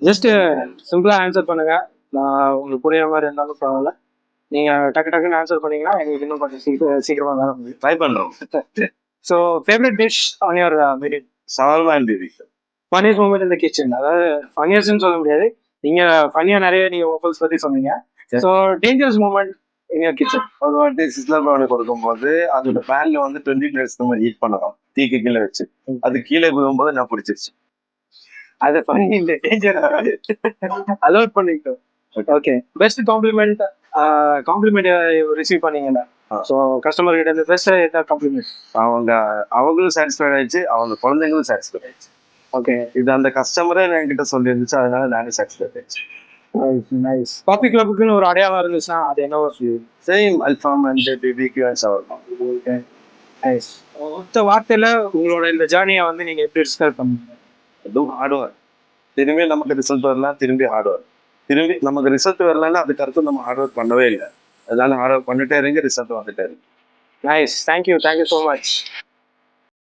Just சிம்பிளா answer பண்ணுங்க. நான் உங்களுக்கு புரியுற மாதிரி இருந்தாலும் பரவாயில்ல. நீங்க டக்கு டக்குன்னு ஆன்சர் பண்ணீங்கன்னா எங்களுக்கு இன்னும் கொஞ்சம் சீக்கிரமா வேலை முடியும். ட்ரை பண்றோம். So favourite dish on your menu? Shawarma and பிபி. ஃபன்னியஸ்ட் மூமெண்ட் இந்த கிச்சன், அதாவது ஃபன்னியஸ்ட்னு சொல்ல முடியாது. நீங்க ஃபன்னியா நிறைய நீங்க ஒப்பல்ஸ் பத்தி சொன்னீங்க. So dangerous moment in your kitchen? ஒரு வாட்டி சிஸ்லர் ப்ரௌனி கொடுக்கும்போது அதோட பேன்ல வந்து 20 மினிட்ஸ் நம்ம ஹீட் பண்ணலாம், தீக்கு கீழே வச்சு. அது கீழே விழும்போது நான் பிடிச்சிருச்சு. அது ஃபன்னி இல்லை, டேஞ்சர். அலோட் பண்ணிட்டோம். Okay. Best compliment compliment receive பண்ணீங்கன்னா ஸோ கஸ்டமர் கிட்ட இருந்து பெஸ்ட் ஏதாவது காம்ப்ளிமெண்ட்? அவங்களும் சாட்டிஸ்ஃபைட் ஆயிடுச்சு, அவங்க குழந்தைங்களும் சாட்டிஸ்ஃபைட் ஆயிடுச்சு. ஓகே. இது அந்த கஸ்டமரே என்கிட்ட சொல்லி இருந்துச்சு, அதனால நானே சாட்டிஸ்ஃபைட் ஆயிடுச்சு. நைஸ். காபி கிளப்புக்குன்னு ஒரு அடையாளம் இருந்துச்சுன்னா அது என்ன? Same Alfaham and BBQ and shawarma. Okay. Nice. மொத்த வார்த்தையில உங்களோட இந்த ஜேர்னியை வந்து நீங்க எப்படி டிஸ்கிரைப் பண்ணுவீங்க? அதுவும் ஹார்ட் ஒர்க். திரும்பி நமக்கு ரிசல்ட் வரலாம், திரும்பி ஹார்ட் ஒர்க். திரும்பி நமக்கு ரிசல்ட் வரலன்னா அதுக்கு அர்த்தம் நம்ம ஹார்ட் ஒர்க் பண்ணவே இல்லை. அதனால ஹார்ட் ஒர்க் பண்ணிட்டே இருங்க, ரிசல்ட் வந்துட்டே இருக்கு. நைஸ். Thank you so much.